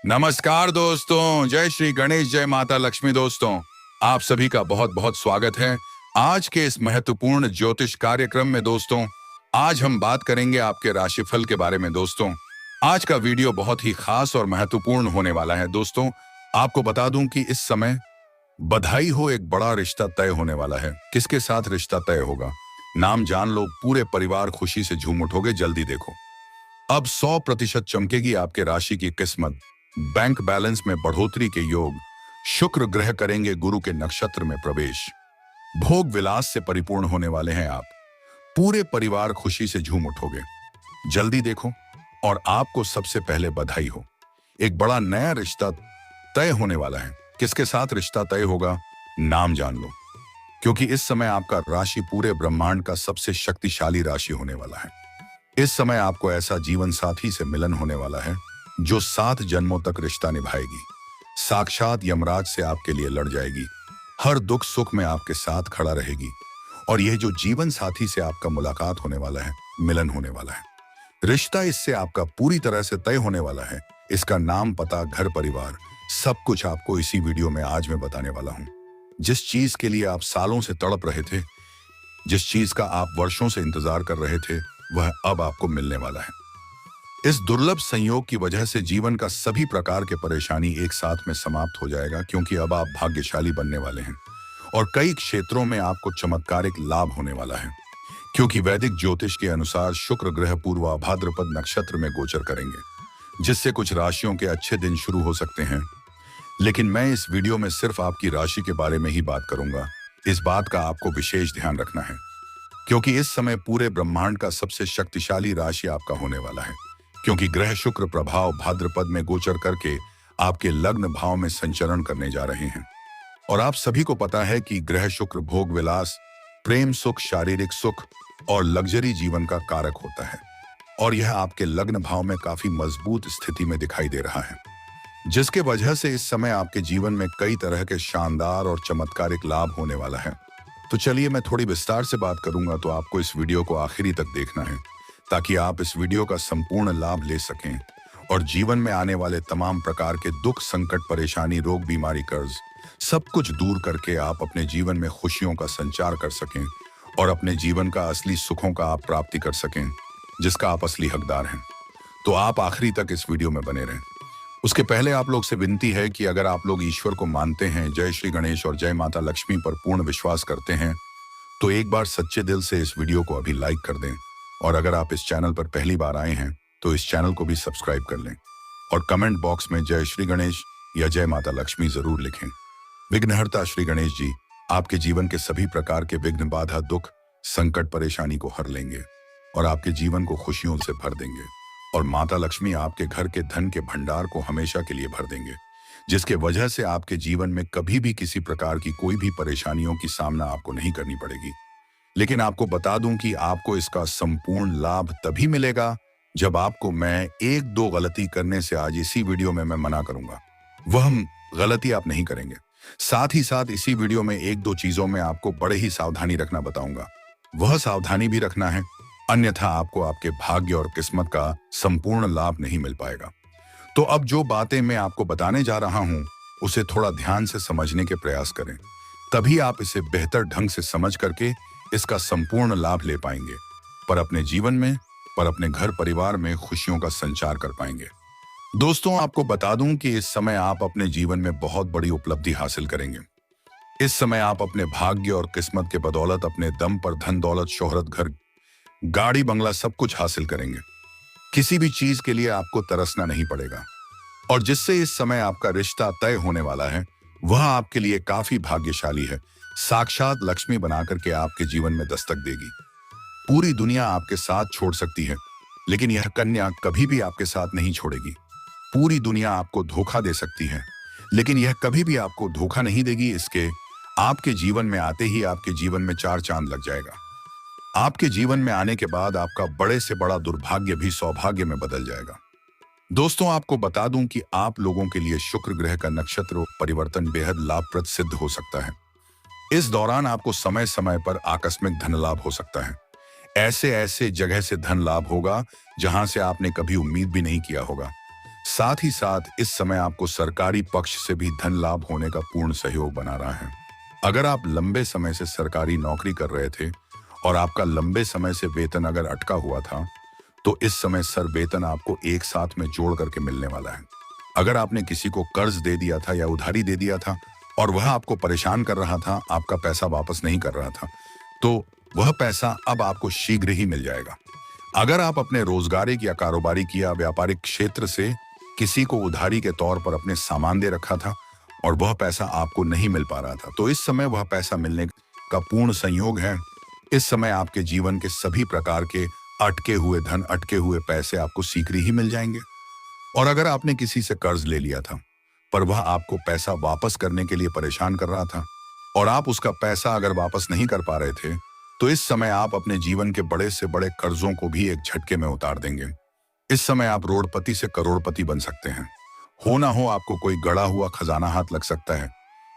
नमस्कार दोस्तों, जय श्री गणेश, जय माता लक्ष्मी। दोस्तों, आप सभी का बहुत बहुत स्वागत है आज के इस महत्वपूर्ण ज्योतिष कार्यक्रम में। दोस्तों, आज हम बात करेंगे आपके राशिफल के बारे में। दोस्तों, आज का वीडियो बहुत ही खास और महत्वपूर्ण होने वाला है। दोस्तों, आपको बता दूं कि इस समय बधाई हो, एक बड़ा रिश्ता तय होने वाला है। किसके साथ रिश्ता तय होगा, नाम जान लो, पूरे परिवार खुशी से झूम उठोगे। जल्दी देखो, अब 100% चमकेगी आपके राशि की किस्मत। बैंक बैलेंस में बढ़ोतरी के योग, शुक्र ग्रह करेंगे गुरु के नक्षत्र में प्रवेश, भोग विलास से परिपूर्ण होने वाले हैं आप। पूरे परिवार खुशी से झूम उठोगे। जल्दी देखो, और आपको सबसे पहले बधाई हो, एक बड़ा नया रिश्ता तय होने वाला है। किसके साथ रिश्ता तय होगा, नाम जान लो, क्योंकि इस समय आपका राशि पूरे ब्रह्मांड का सबसे शक्तिशाली राशि होने वाला है। इस समय आपको ऐसा जीवन साथी से मिलन होने वाला है जो 7 जन्मों तक रिश्ता निभाएगी, साक्षात यमराज से आपके लिए लड़ जाएगी, हर दुख सुख में आपके साथ खड़ा रहेगी। और यह जो जीवन साथी से आपका मुलाकात होने वाला है, मिलन होने वाला है, रिश्ता इससे आपका पूरी तरह से तय होने वाला है। इसका नाम, पता, घर परिवार, सब कुछ आपको इसी वीडियो में आज मैं बताने वाला हूं। जिस चीज के लिए आप सालों से तड़प रहे थे, जिस चीज का आप वर्षों से इंतजार कर रहे थे, वह अब आपको मिलने वाला है। इस दुर्लभ संयोग की वजह से जीवन का सभी प्रकार के परेशानी एक साथ में समाप्त हो जाएगा, क्योंकि अब आप भाग्यशाली बनने वाले हैं और कई क्षेत्रों में आपको चमत्कारिक लाभ होने वाला है। क्योंकि वैदिक ज्योतिष के अनुसार शुक्र ग्रह पूर्वा भाद्रपद नक्षत्र में गोचर करेंगे, जिससे कुछ राशियों के अच्छे दिन शुरू हो सकते हैं। लेकिन मैं इस वीडियो में सिर्फ आपकी राशि के बारे में ही बात करूंगा। इस बात का आपको विशेष ध्यान रखना है, क्योंकि इस समय पूरे ब्रह्मांड का सबसे शक्तिशाली राशि आपका होने वाला है। क्योंकि ग्रह शुक्र प्रभाव भाद्रपद में गोचर करके आपके लग्न भाव में संचरण करने जा रहे हैं। और आप सभी को पता है कि ग्रह शुक्र भोग विलास, प्रेम सुख, शारीरिक सुख और लग्जरी जीवन का कारक होता है। और यह आपके लग्न भाव में काफी मजबूत स्थिति में दिखाई दे रहा है, जिसके वजह से इस समय आपके जीवन में कई तरह के शानदार और चमत्कारिक लाभ होने वाला है। तो चलिए, मैं थोड़ी विस्तार से बात करूंगा, तो आपको इस वीडियो को आखिरी तक देखना है, ताकि आप इस वीडियो का संपूर्ण लाभ ले सकें और जीवन में आने वाले तमाम प्रकार के दुख, संकट, परेशानी, रोग, बीमारी, कर्ज, सब कुछ दूर करके आप अपने जीवन में खुशियों का संचार कर सकें और अपने जीवन का असली सुखों का आप प्राप्ति कर सकें, जिसका आप असली हकदार हैं। तो आप आखिरी तक इस वीडियो में बने रहें। उसके पहले आप लोग से विनती है कि अगर आप लोग ईश्वर को मानते हैं, जय श्री गणेश और जय माता लक्ष्मी पर पूर्ण विश्वास करते हैं, तो एक बार सच्चे दिल से इस वीडियो को अभी लाइक कर दें। और अगर आप इस चैनल पर पहली बार आए हैं, तो इस चैनल को भी सब्सक्राइब कर लें और कमेंट बॉक्स में जय श्री गणेश या जय माता लक्ष्मी जरूर लिखें। विघ्नहर्ता श्री गणेश जी आपके जीवन के सभी प्रकार के विघ्न, बाधा, दुख, संकट, परेशानी को हर लेंगे और आपके जीवन को खुशियों से भर देंगे। और माता लक्ष्मी आपके घर के धन के भंडार को हमेशा के लिए भर देंगे, जिसके वजह से आपके जीवन में कभी भी किसी प्रकार की कोई भी परेशानियों की सामना आपको नहीं करनी पड़ेगी। लेकिन आपको बता दूं कि आपको इसका संपूर्ण लाभ तभी मिलेगा जब आपको मैं 1-2 गलती करने से आज इसी वीडियो में मैं मना करूंगा। वह गलती आप नहीं करेंगे। साथ ही साथ इसी वीडियो में 1-2 चीजों में आपको बड़े ही सावधानी रखना बताऊंगा। वह सावधानी भी रखना है, अन्यथा आपको आपके भाग्य और किस्मत का संपूर्ण लाभ नहीं मिल पाएगा। तो अब जो बातें मैं आपको बताने जा रहा हूं, उसे थोड़ा ध्यान से समझने के प्रयास करें, तभी आप इसे बेहतर ढंग से समझ करके इसका संपूर्ण लाभ ले पाएंगे, पर अपने जीवन में, पर अपने घर परिवार में खुशियों का संचार कर पाएंगे। दोस्तों, आपको बता दूं कि इस समय आप अपने जीवन में बहुत बड़ी उपलब्धि हासिल करेंगे। इस समय आप अपने भाग्य और किस्मत के बदौलत अपने दम पर धन दौलत, शोहरत, घर, गाड़ी, बंगला सब कुछ हासिल करेंगे। किसी भी चीज के लिए आपको तरसना नहीं पड़ेगा। और जिससे इस समय आपका रिश्ता तय होने वाला है, वह आपके लिए काफी भाग्यशाली है। साक्षात लक्ष्मी बनाकर के आपके जीवन में दस्तक देगी। पूरी दुनिया आपके साथ छोड़ सकती है, लेकिन यह कन्या कभी भी आपके साथ नहीं छोड़ेगी। पूरी दुनिया आपको धोखा दे सकती है, लेकिन यह कभी भी आपको धोखा नहीं देगी। इसके आपके जीवन में आते ही आपके जीवन में 4 चांद लग जाएगा। आपके जीवन में आने के बाद आपका बड़े से बड़ा दुर्भाग्य भी सौभाग्य में बदल जाएगा। दोस्तों, आपको बता दूं कि आप लोगों के लिए शुक्र ग्रह का नक्षत्र परिवर्तन बेहद लाभप्रद सिद्ध हो सकता है। इस दौरान आपको समय समय पर आकस्मिक धन लाभ हो सकता है। ऐसे ऐसे जगह से धन लाभ होगा जहां से आपने कभी उम्मीद भी नहीं किया होगा। साथ ही साथ इस समय आपको सरकारी पक्ष से भी धन लाभ होने का पूर्ण सहयोग बना रहा है। अगर आप लंबे समय से सरकारी नौकरी कर रहे थे और आपका लंबे समय से वेतन अगर अटका हुआ था, तो इस समय सर वेतन आपको एक साथ में जोड़ करके मिलने वाला है। अगर आपने किसी को कर्ज दे दिया था या उधारी दे दिया था और वह आपको परेशान कर रहा था, आपका पैसा वापस नहीं कर रहा था, तो वह पैसा अब आपको शीघ्र ही मिल जाएगा। अगर आप अपने रोजगारिक या कारोबारिक या व्यापारिक क्षेत्र से किसी को उधारी के तौर पर अपने सामान दे रखा था और वह पैसा आपको नहीं मिल पा रहा था, तो इस समय वह पैसा मिलने का पूर्ण संयोग है। इस समय आपके जीवन के सभी प्रकार के अटके हुए धन, अटके हुए पैसे आपको शीघ्र ही मिल जाएंगे। और अगर आपने किसी से कर्ज ले लिया था पर वह आपको पैसा वापस करने के लिए परेशान कर रहा था और आप उसका पैसा अगर वापस नहीं कर पा रहे थे, तो इस समय आप अपने जीवन के बड़े से बड़े कर्जों को भी एक झटके में उतार देंगे। इस समय आप रोडपति से करोड़पति बन सकते हैं। हो ना हो आपको कोई गड़ा हुआ खजाना हाथ लग सकता है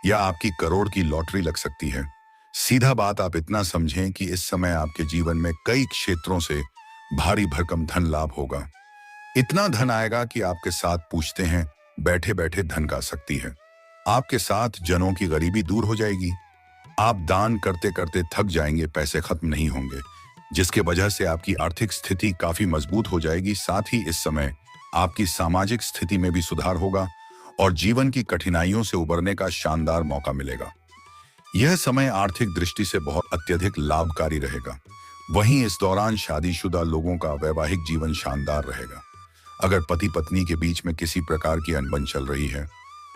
या आपकी करोड़ की लॉटरी लग सकती है। सीधा बात आप इतना समझें कि इस समय आपके जीवन में कई क्षेत्रों से भारी भरकम धन लाभ होगा। इतना धन आएगा कि आपके साथ पूछते हैं बैठे बैठे धन का सकती है। आपके साथ जनों की गरीबी दूर हो जाएगी। आप दान करते करते थक जाएंगे, पैसे खत्म नहीं होंगे, जिसके वजह से आपकी आर्थिक स्थिति काफी मजबूत हो जाएगी। साथ ही इस समय आपकी सामाजिक स्थिति में भी सुधार होगा और जीवन की कठिनाइयों से उबरने का शानदार मौका मिलेगा। यह समय आर्थिक दृष्टि से बहुत अत्यधिक लाभकारी रहेगा। वहीं इस दौरान शादीशुदा लोगों का वैवाहिक जीवन शानदार रहेगा। अगर पति पत्नी के बीच में किसी प्रकार की अनबन चल रही है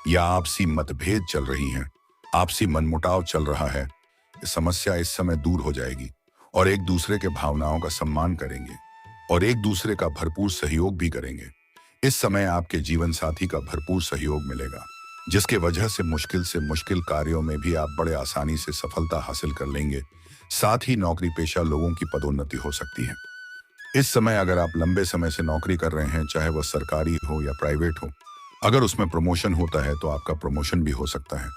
या आपसी मतभेद चल रही हैं, आपसी मनमुटाव चल रहा है, समस्या इस समय दूर हो जाएगी और एक दूसरे के भावनाओं का सम्मान करेंगे और एक दूसरे का भरपूर सहयोग भी करेंगे। इस समय आपके जीवन साथी का भरपूर सहयोग मिलेगा, जिसके वजह से मुश्किल कार्यों में भी आप बड़े आसानी से सफलता हासिल कर लेंगे। साथ ही नौकरी पेशा लोगों की पदोन्नति हो सकती है। इस समय अगर आप लंबे समय से नौकरी कर रहे हैं, चाहे वह सरकारी हो या प्राइवेट हो, अगर उसमें प्रमोशन होता है तो आपका प्रमोशन भी हो सकता है।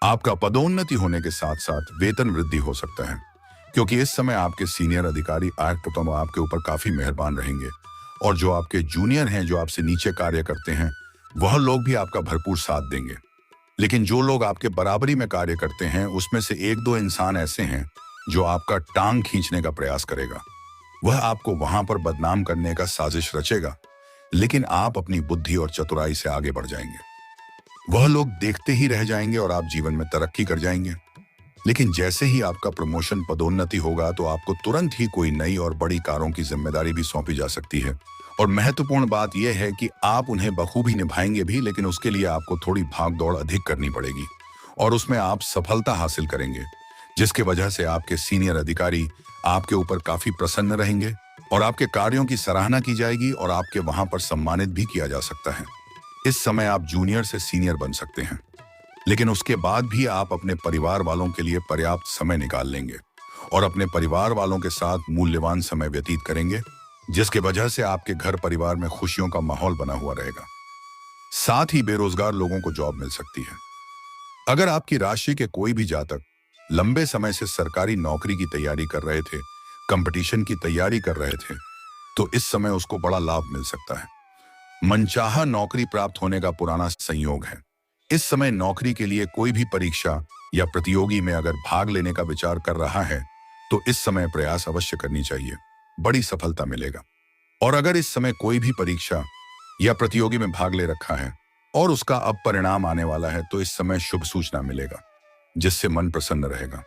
आपका पदोन्नति होने के साथ साथ वेतन वृद्धि हो सकता है, क्योंकि इस समय आपके सीनियर अधिकारी आपके ऊपर काफी मेहरबान रहेंगे और जो आपके जूनियर हैं, जो आपसे नीचे कार्य करते हैं, वह लोग भी आपका भरपूर साथ देंगे। लेकिन जो लोग आपके बराबरी में कार्य करते हैं, उसमें से एक दो इंसान ऐसे हैं जो आपका टांग खींचने का प्रयास करेगा। वह आपको वहां पर बदनाम करने का साजिश रचेगा, लेकिन आप अपनी बुद्धि और चतुराई से आगे बढ़ जाएंगे। वह लोग देखते ही रह जाएंगे और आप जीवन में तरक्की कर जाएंगे। लेकिन जैसे ही आपका प्रमोशन, पदोन्नति होगा, तो आपको तुरंत ही कोई नई और बड़ी कारों की जिम्मेदारी भी सौंपी जा सकती है। और महत्वपूर्ण बात यह है कि आप उन्हें बखूबी निभाएंगे भी, लेकिन उसके लिए आपको थोड़ी भाग दौड़ अधिक करनी पड़ेगी और उसमें आप सफलता हासिल करेंगे, जिसके वजह से आपके सीनियर अधिकारी आपके ऊपर काफी प्रसन्न रहेंगे और आपके कार्यों की सराहना की जाएगी और आपके वहां पर सम्मानित भी किया जा सकता है। इस समय आप जूनियर से सीनियर बन सकते हैं, लेकिन उसके बाद भी आप अपने परिवार वालों के लिए पर्याप्त समय निकाल लेंगे और अपने परिवार वालों के साथ मूल्यवान समय व्यतीत करेंगे, जिसके वजह से आपके घर परिवार में खुशियों का माहौल बना हुआ रहेगा। साथ ही बेरोजगार लोगों को जॉब मिल सकती है। अगर आपकी राशि के कोई भी जातक लंबे समय से सरकारी नौकरी की तैयारी कर रहे थे, कंपटीशन की तैयारी कर रहे थे, तो इस समय उसको बड़ा लाभ मिल सकता है। मनचाहा नौकरी प्राप्त होने का पुराना संयोग है। इस समय नौकरी के लिए कोई भी परीक्षा या प्रतियोगी में अगर भाग लेने का विचार कर रहा है, तो इस समय प्रयास अवश्य करनी चाहिए, बड़ी सफलता मिलेगा। और अगर इस समय कोई भी परीक्षा या प्रतियोगी में भाग ले रखा है और उसका अब परिणाम आने वाला है, तो इस समय शुभ सूचना मिलेगा, जिससे मन प्रसन्न रहेगा।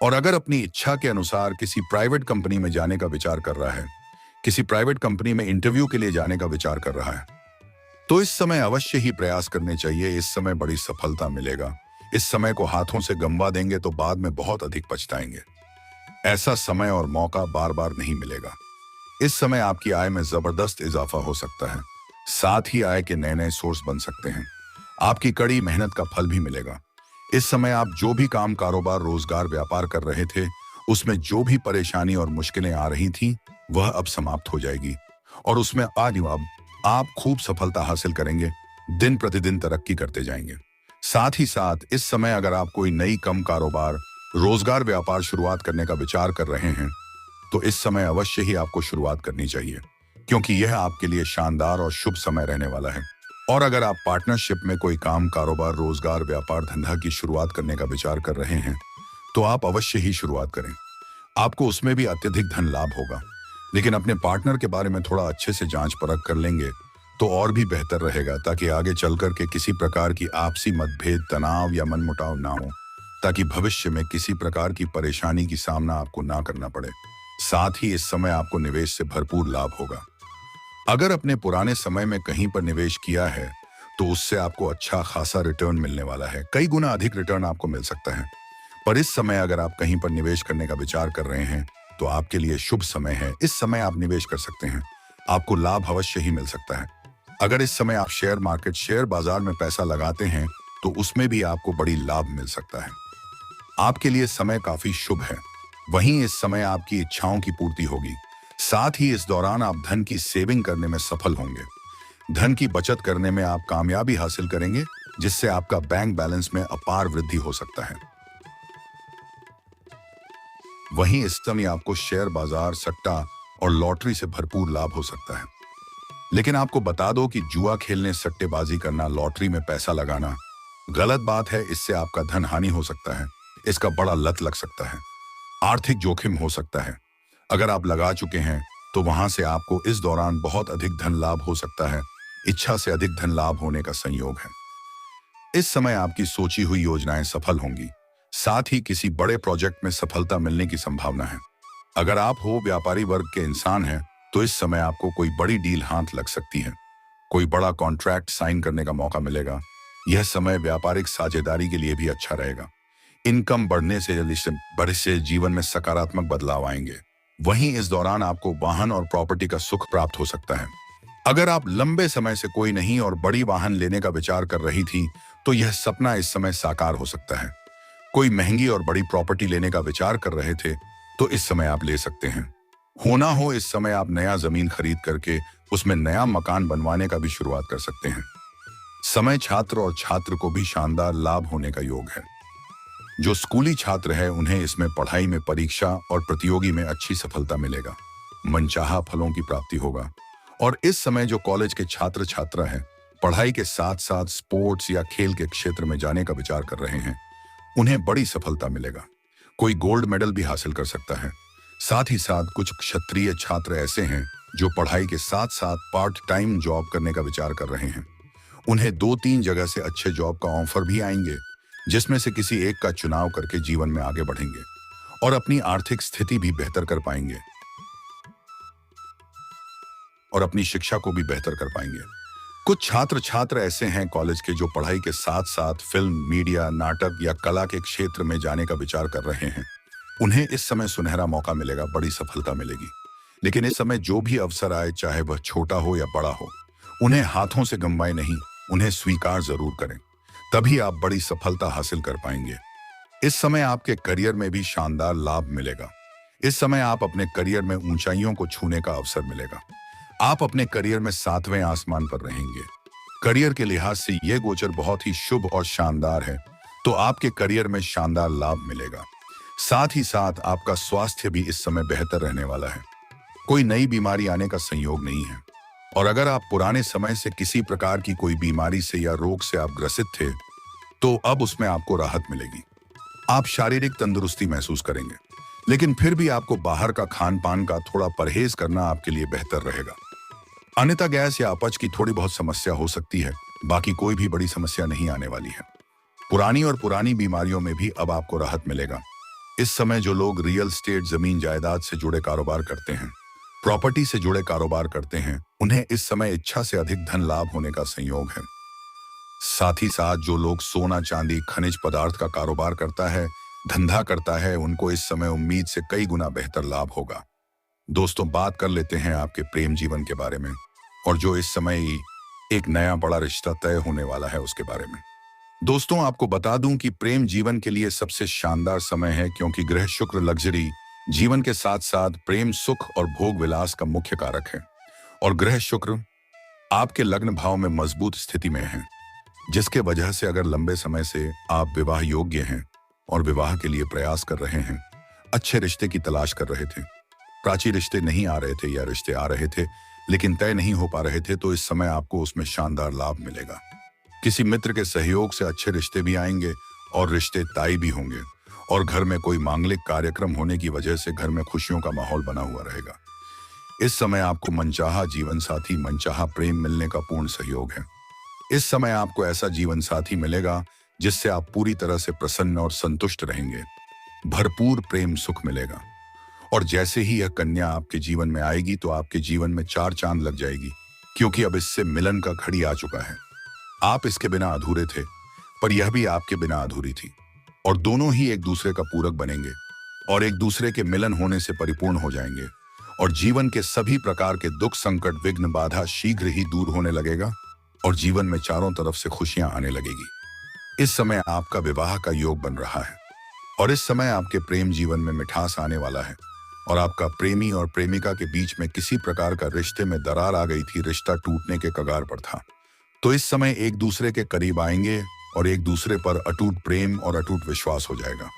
और अगर अपनी इच्छा के अनुसार किसी प्राइवेट कंपनी में जाने का विचार कर रहा है, किसी प्राइवेट कंपनी में इंटरव्यू के लिए जाने का विचार कर रहा है, तो इस समय अवश्य ही प्रयास करने चाहिए। इस समय बड़ी सफलता मिलेगा। इस समय को हाथों से गंवा देंगे तो बाद में बहुत अधिक पछताएंगे। ऐसा समय और मौका बार बार नहीं मिलेगा। इस समय आपकी आय में जबरदस्त इजाफा हो सकता है। साथ ही आय के नए नए सोर्स बन सकते हैं। आपकी कड़ी मेहनत का फल भी मिलेगा। इस समय आप जो भी काम, कारोबार, रोजगार, व्यापार कर रहे थे, उसमें जो भी परेशानी और मुश्किलें आ रही थी, वह अब समाप्त हो जाएगी और उसमें आप खूब सफलता हासिल करेंगे, दिन प्रतिदिन तरक्की करते जाएंगे। साथ ही साथ इस समय अगर आप कोई नई कम कारोबार, रोजगार, व्यापार शुरुआत करने का विचार कर रहे हैं, तो इस समय अवश्य ही आपको शुरुआत करनी चाहिए, क्योंकि यह आपके लिए शानदार और शुभ समय रहने वाला है। और अगर आप पार्टनरशिप में कोई काम, कारोबार, रोजगार, व्यापार, धंधा की शुरुआत करने का विचार कर रहे हैं, तो आप अवश्य ही शुरुआत करें। आपको उसमें भी अत्यधिक धन लाभ होगा। लेकिन अपने पार्टनर के बारे में थोड़ा अच्छे से जांच परख कर लेंगे तो और भी बेहतर रहेगा, ताकि आगे चलकर के किसी प्रकार की आपसी मतभेद, तनाव या मनमुटाव ना हो, ताकि भविष्य में किसी प्रकार की परेशानी की सामना आपको ना करना पड़े। साथ ही इस समय आपको निवेश से भरपूर लाभ होगा। अगर अपने पुराने समय में कहीं पर निवेश किया है तो उससे आपको अच्छा खासा रिटर्न मिलने वाला है, कई गुना अधिक रिटर्न आपको मिल सकता है। पर इस समय अगर आप कहीं पर निवेश करने का विचार कर रहे हैं तो आपके लिए शुभ समय है। इस समय आप निवेश कर सकते हैं, आपको लाभ अवश्य ही मिल सकता है। अगर इस समय आप शेयर मार्केट, शेयर बाजार में पैसा लगाते हैं तो उसमें भी आपको बड़ी लाभ मिल सकता है। आपके लिए समय काफी शुभ है। वहीं इस समय आपकी इच्छाओं की पूर्ति होगी। साथ ही इस दौरान आप धन की सेविंग करने में सफल होंगे। धन की बचत करने में आप कामयाबी हासिल करेंगे, जिससे आपका बैंक बैलेंस में अपार वृद्धि हो सकता है। वहीं इस समय आपको शेयर बाजार, सट्टा और लॉटरी से भरपूर लाभ हो सकता है। लेकिन आपको बता दो कि जुआ खेलने, सट्टेबाजी करना, लॉटरी में पैसा लगाना गलत बात है। इससे आपका धन हानि हो सकता है, इसका बड़ा लत लग सकता है, आर्थिक जोखिम हो सकता है। अगर आप लगा चुके हैं तो वहां से आपको इस दौरान बहुत अधिक धन लाभ हो सकता है। इच्छा से अधिक धन लाभ होने का संयोग है। इस समय आपकी सोची हुई योजनाएं सफल होंगी। साथ ही किसी बड़े प्रोजेक्ट में सफलता मिलने की संभावना है। अगर आप हो व्यापारी वर्ग के इंसान हैं तो इस समय आपको कोई बड़ी डील हाथ लग सकती है, कोई बड़ा कॉन्ट्रैक्ट साइन करने का मौका मिलेगा। यह समय व्यापारिक साझेदारी के लिए भी अच्छा रहेगा। इनकम बढ़ने से जीवन में सकारात्मक बदलाव आएंगे। वहीं इस दौरान आपको वाहन और प्रॉपर्टी का सुख प्राप्त हो सकता है। अगर आप लंबे समय से कोई नहीं और बड़ी वाहन लेने का विचार कर रही थी तो यह सपना इस समय साकार हो सकता है। कोई महंगी और बड़ी प्रॉपर्टी लेने का विचार कर रहे थे तो इस समय आप ले सकते हैं। होना हो इस समय आप नया जमीन खरीद करके उसमें नया मकान बनवाने का भी शुरुआत कर सकते हैं। समय छात्र और छात्र को भी शानदार लाभ होने का योग है। जो स्कूली छात्र है उन्हें इसमें पढ़ाई में, परीक्षा और प्रतियोगी में अच्छी सफलता मिलेगा। मनचाहा फलों की प्राप्ति होगा। और इस समय जो कॉलेज के छात्र छात्रा हैं, पढ़ाई के साथ साथ स्पोर्ट्स या खेल के क्षेत्र में जाने का विचार कर रहे हैं, उन्हें बड़ी सफलता मिलेगा। कोई गोल्ड मेडल भी हासिल कर सकता है। साथ ही साथ कुछ क्षत्रिय छात्र ऐसे हैं जो पढ़ाई के साथ साथ पार्ट टाइम जॉब करने का विचार कर रहे हैं। उन्हें 2-3 जगह से अच्छे जॉब का ऑफर भी आएंगे, जिसमें से किसी एक का चुनाव करके जीवन में आगे बढ़ेंगे और अपनी आर्थिक स्थिति भी बेहतर कर पाएंगे और अपनी शिक्षा को भी बेहतर कर पाएंगे। कुछ छात्र छात्र ऐसे हैं कॉलेज के जो पढ़ाई के साथ साथ फिल्म, मीडिया, नाटक या कला के क्षेत्र में जाने का विचार कर रहे हैं। उन्हें इस समय सुनहरा मौका मिलेगा, बड़ी सफलता मिलेगी। लेकिन इस समय जो भी अवसर आए, चाहे वह छोटा हो या बड़ा हो, उन्हें हाथों से गंवाए नहीं, उन्हें स्वीकार जरूर करें। तभी आप बड़ी सफलता हासिल कर पाएंगे। इस समय आपके करियर में भी शानदार लाभ मिलेगा। इस समय आप अपने करियर में ऊंचाइयों को छूने का अवसर मिलेगा। आप अपने करियर में 7वें आसमान पर रहेंगे। करियर के लिहाज से यह गोचर बहुत ही शुभ और शानदार है, तो आपके करियर में शानदार लाभ मिलेगा। साथ ही साथ आपका स्वास्थ्य भी इस समय बेहतर रहने वाला है। कोई नई बीमारी आने का संयोग नहीं है। और अगर आप पुराने समय से किसी प्रकार की कोई बीमारी से या रोग से आप ग्रसित थे तो अब उसमें आपको राहत मिलेगी। आप शारीरिक तंदुरुस्ती महसूस करेंगे, लेकिन फिर भी आपको बाहर का खान पान का थोड़ा परहेज करना आपके लिए बेहतर रहेगा। अन्यथा गैस या अपच की थोड़ी बहुत समस्या हो सकती है, बाकी कोई भी बड़ी समस्या नहीं आने वाली है। पुरानी बीमारियों में भी अब आपको राहत मिलेगा। इस समय जो लोग रियल एस्टेट, जमीन जायदाद से जुड़े कारोबार करते हैं, प्रॉपर्टी से जुड़े कारोबार करते हैं, उन्हें इस समय इच्छा से अधिक धन लाभ होने का संयोग है। साथ ही साथ जो लोग सोना, चांदी, खनिज पदार्थ का कारोबार करता है, धंधा करता है, उनको इस समय उम्मीद से कई गुना बेहतर लाभ होगा। दोस्तों, बात कर लेते हैं आपके प्रेम जीवन के बारे में और जो इस समय एक नया बड़ा रिश्ता तय होने वाला है उसके बारे में। दोस्तों, आपको बता दूं कि प्रेम जीवन के लिए सबसे शानदार समय है, क्योंकि ग्रह शुक्र लग्जरी जीवन के साथ साथ प्रेम, सुख और भोग विलास का मुख्य कारक है। और ग्रह शुक्र आपके लग्न भाव में मजबूत स्थिति में है, जिसके वजह से अगर लंबे समय से आप विवाह योग्य हैं और विवाह के लिए प्रयास कर रहे हैं, अच्छे रिश्ते की तलाश कर रहे थे, प्राची रिश्ते नहीं आ रहे थे या रिश्ते आ रहे थे लेकिन तय नहीं हो पा रहे थे, तो इस समय आपको उसमें शानदार लाभ मिलेगा। किसी मित्र के सहयोग से अच्छे रिश्ते भी आएंगे और रिश्ते तय भी होंगे। और घर में कोई मांगलिक कार्यक्रम होने की वजह से घर में खुशियों का माहौल बना हुआ रहेगा। इस समय आपको मनचाहा जीवन साथी, मनचाहा प्रेम मिलने का पूर्ण सहयोग है। इस समय आपको ऐसा जीवन साथी मिलेगा जिससे आप पूरी तरह से प्रसन्न और संतुष्ट रहेंगे। भरपूर प्रेम सुख मिलेगा। और जैसे ही यह कन्या आपके जीवन में आएगी तो आपके जीवन में चार चांद लग जाएगी, क्योंकि अब इससे मिलन का घड़ी आ चुका है। आप इसके बिना अधूरे थे, पर यह भी आपके बिना अधूरी थी। और दोनों ही एक दूसरे का पूरक बनेंगे और एक दूसरे के मिलन होने से परिपूर्ण हो जाएंगे। और जीवन के सभी प्रकार के दुख, संकट, विघ्न, बाधा शीघ्र ही दूर होने लगेगा और जीवन में चारों तरफ से खुशियां आने लगेगी। इस समय आपका विवाह का योग बन रहा है और इस समय आपके प्रेम जीवन में मिठास आने वाला है। और आपका प्रेमी और प्रेमिका के बीच में किसी प्रकार का रिश्ते में दरार आ गई थी, रिश्ता टूटने के कगार पर था, तो इस समय एक दूसरे के करीब आएंगे और एक दूसरे पर अटूट प्रेम और अटूट विश्वास हो जाएगा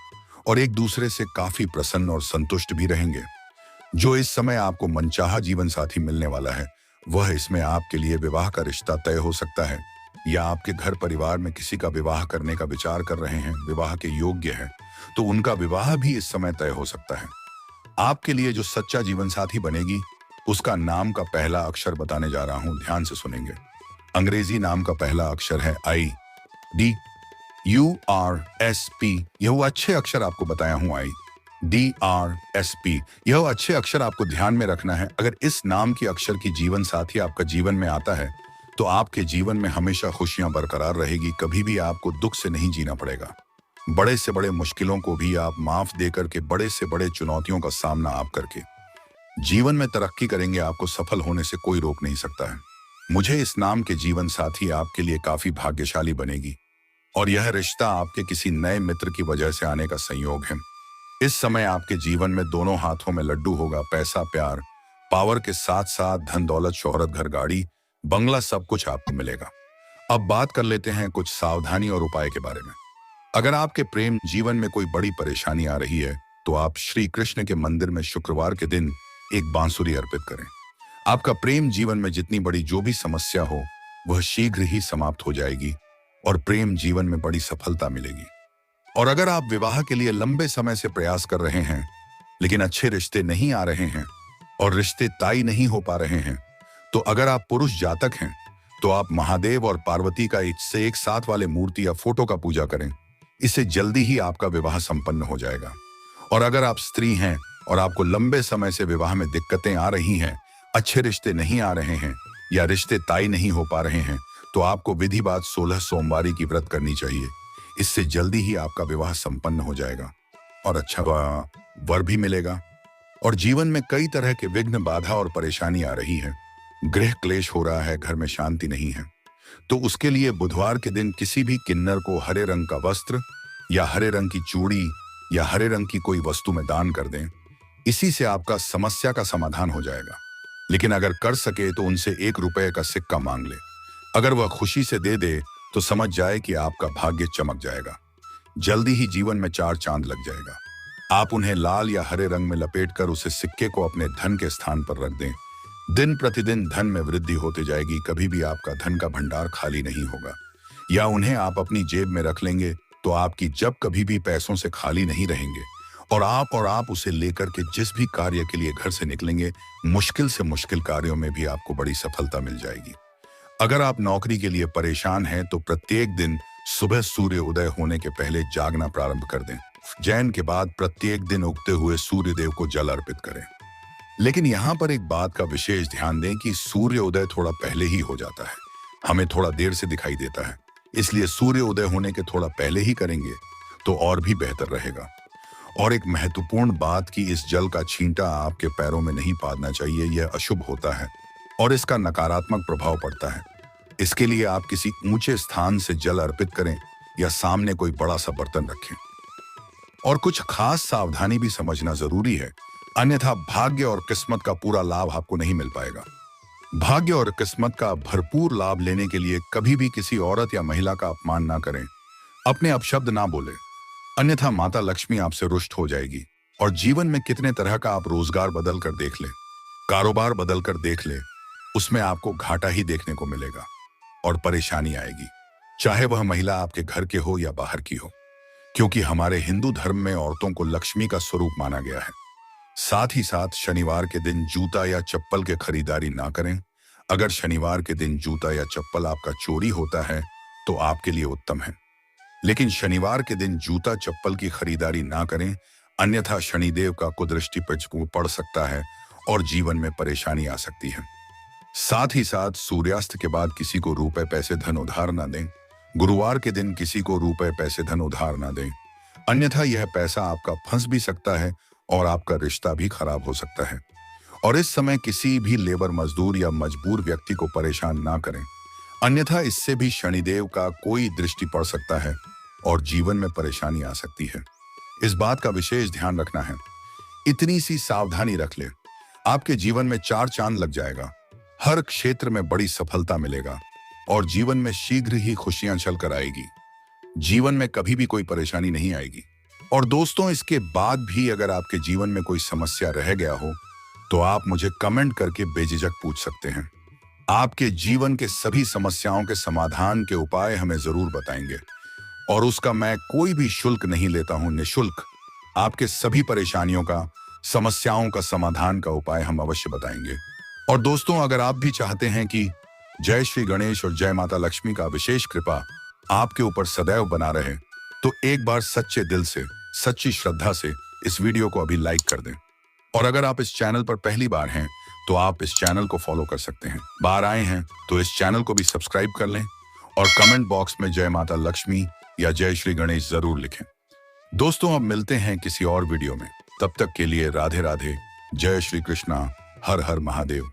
और एक दूसरे से काफी प्रसन्न और संतुष्ट भी रहेंगे। जो इस समय आपको मनचाहा जीवन साथी मिलने वाला है, वह इसमें आपके लिए विवाह का रिश्ता तय हो सकता है, या आपके घर परिवार में किसी का विवाह करने का विचार कर रहे हैं, विवाह के योग्य है, तो उनका विवाह भी इस समय तय हो सकता है। आपके लिए जो सच्चा जीवन साथी बनेगी, उसका नाम का पहला अक्षर बताने जा रहा हूं, ध्यान से सुनेंगे। अंग्रेजी नाम का पहला अक्षर है IDURSP। यह वो अच्छे अक्षर आपको बताया हूं, IDRSP। यह अच्छे अक्षर आपको ध्यान में रखना है। अगर इस नाम के अक्षर की जीवन साथी आपका जीवन में आता है, तो आपके जीवन में हमेशा खुशियां बरकरार रहेगी। कभी भी आपको दुख से नहीं जीना पड़ेगा। बड़े से बड़े मुश्किलों को भी आप माफ देकर के, बड़े से बड़े चुनौतियों का सामना आप करके जीवन में तरक्की करेंगे। आपको सफल होने से कोई रोक नहीं सकता है। मुझे इस नाम के जीवन साथी आपके लिए काफी भाग्यशाली बनेगी और यह रिश्ता आपके किसी नए मित्र की वजह से आने का संयोग है। इस समय आपके जीवन में दोनों हाथों में लड्डू होगा। पैसा, प्यार, पावर के साथ साथ धन, दौलत, शोहरत, घर, गाड़ी, बंगला, सब कुछ आपको मिलेगा। अब बात कर लेते हैं कुछ सावधानी और उपाय के बारे में। अगर आपके प्रेम जीवन में कोई बड़ी परेशानी आ रही है, तो आप श्री कृष्ण के मंदिर में शुक्रवार के दिन एक बांसुरी अर्पित करें। आपका प्रेम जीवन में जितनी बड़ी जो भी समस्या हो, वह शीघ्र ही समाप्त हो जाएगी और प्रेम जीवन में बड़ी सफलता मिलेगी। और अगर आप विवाह के लिए लंबे समय से प्रयास कर रहे हैं, लेकिन अच्छे रिश्ते नहीं आ रहे हैं और रिश्ते तय नहीं हो पा रहे हैं, तो अगर आप पुरुष जातक हैं, तो आप महादेव और पार्वती का एक साथ वाले मूर्ति या फोटो का पूजा करें। इससे जल्दी ही आपका विवाह संपन्न हो जाएगा। और अगर आप स्त्री हैं और आपको लंबे समय से विवाह में दिक्कतें आ रही हैं, अच्छे रिश्ते नहीं आ रहे हैं या रिश्ते तय नहीं हो पा रहे हैं, तो आपको विधिवत 16 सोमवारी की व्रत करनी चाहिए। इससे जल्दी ही आपका विवाह संपन्न हो जाएगा और अच्छा वर भी मिलेगा। और जीवन में कई तरह के विघ्न, बाधा और परेशानी आ रही है, गृह क्लेश हो रहा है, घर में शांति नहीं है, तो उसके लिए बुधवार के दिन किसी भी किन्नर को हरे रंग का वस्त्र या हरे रंग की चूड़ी या हरे रंग की कोई वस्तु में दान कर दें। इसी से आपका समस्या का समाधान हो जाएगा। लेकिन अगर कर सके तो उनसे 1 रुपए का सिक्का मांग ले। अगर वह खुशी से दे दे तो समझ जाए कि आपका भाग्य चमक जाएगा। जल्दी ही जीवन में 4 चांद लग जाएगा। आप उन्हें लाल या हरे रंग में लपेटकर उसे सिक्के को अपने धन के स्थान पर रख दें। दिन प्रतिदिन धन में वृद्धि होती जाएगी। कभी भी आपका धन का भंडार खाली नहीं होगा। या उन्हें आप अपनी जेब में रख लेंगे तो आपकी जब कभी भी पैसों से खाली नहीं रहेंगे। और आप उसे लेकर के जिस भी कार्य के लिए घर से निकलेंगे, मुश्किल से मुश्किल कार्यों में भी आपको बड़ी सफलता मिल जाएगी। अगर आप नौकरी के लिए परेशान हैं, तो प्रत्येक दिन सुबह सूर्य उदय होने के पहले जागना प्रारंभ कर दें। जैन के बाद प्रत्येक दिन उगते हुए सूर्य देव को जल अर्पित करें। लेकिन यहाँ पर एक बात का विशेष ध्यान दें कि सूर्य उदय थोड़ा पहले ही हो जाता है, हमें थोड़ा देर से दिखाई देता है। इसलिए सूर्य उदय होने के थोड़ा पहले ही करेंगे तो और भी बेहतर रहेगा। और एक महत्वपूर्ण बात कि इस जल का छींटा आपके पैरों में नहीं पादना चाहिए, यह अशुभ होता है और इसका नकारात्मक प्रभाव पड़ता है। इसके लिए आप किसी ऊंचे स्थान से जल अर्पित करें या सामने कोई बड़ा सा बर्तन रखें। और कुछ खास सावधानी भी समझना जरूरी है, अन्यथा भाग्य और किस्मत का पूरा लाभ आपको नहीं मिल पाएगा। भाग्य और किस्मत का भरपूर लाभ लेने के लिए कभी भी किसी औरत या महिला का अपमान ना करें, अपने अपशब्द ना बोले, अन्यथा माता लक्ष्मी आपसे रुष्ट हो जाएगी। और जीवन में कितने तरह का आप रोजगार बदल कर देख ले, कारोबार बदल कर देख ले, उसमें आपको घाटा ही देखने को मिलेगा और परेशानी आएगी, चाहे वह महिला आपके घर के हो या बाहर की हो, क्योंकि हमारे हिंदू धर्म में औरतों को लक्ष्मी का स्वरूप माना गया है। साथ ही साथ शनिवार के दिन जूता या चप्पल के खरीदारी ना करें। अगर शनिवार के दिन जूता या चप्पल आपका चोरी होता है तो आपके लिए उत्तम है, लेकिन शनिवार के दिन जूता चप्पल की खरीदारी ना करें, अन्यथा शनिदेव का कुदृष्टि पड़ सकता है और जीवन में परेशानी आ सकती है। साथ ही साथ सूर्यास्त के बाद किसी को रुपए पैसे धन उधार ना दें। गुरुवार के दिन किसी को रुपए पैसे धन उधार ना दें, अन्यथा यह पैसा आपका फंस भी सकता है और आपका रिश्ता भी खराब हो सकता है। और इस समय किसी भी लेबर मजदूर या मजबूर व्यक्ति को परेशान ना करें, अन्यथा इससे भी शनिदेव का कोई दृष्टि पड़ सकता है और जीवन में परेशानी आ सकती है। इस बात का विशेष ध्यान रखना है। इतनी सी सावधानी रख ले, आपके जीवन में चार चांद लग जाएगा। हर क्षेत्र में बड़ी सफलता मिलेगा और जीवन में शीघ्र ही खुशियां चल कर आएगी। जीवन में कभी भी कोई परेशानी नहीं आएगी। और दोस्तों, इसके बाद भी अगर आपके जीवन में कोई समस्या रह गया हो तो आप मुझे कमेंट करके बेझिझक पूछ सकते हैं। आपके जीवन के सभी समस्याओं के समाधान के उपाय हमें जरूर बताएंगे और उसका मैं कोई भी शुल्क नहीं लेता हूं। निःशुल्क आपके सभी परेशानियों का, समस्याओं का समाधान का उपाय हम अवश्य बताएंगे। और दोस्तों, अगर आप भी चाहते हैं कि जय श्री गणेश और जय माता लक्ष्मी का विशेष कृपा आपके ऊपर सदैव बना रहे, तो एक बार सच्चे दिल से, सच्ची श्रद्धा से इस वीडियो को अभी लाइक कर दें। और अगर आप इस चैनल पर पहली बार हैं तो आप इस चैनल को फॉलो कर सकते हैं। बाहर आए हैं तो इस चैनल को भी सब्सक्राइब कर लें और कमेंट बॉक्स में जय माता लक्ष्मी या जय श्री गणेश जरूर लिखें। दोस्तों, अब मिलते हैं किसी और वीडियो में। तब तक के लिए राधे राधे, जय श्री कृष्णा, हर हर महादेव।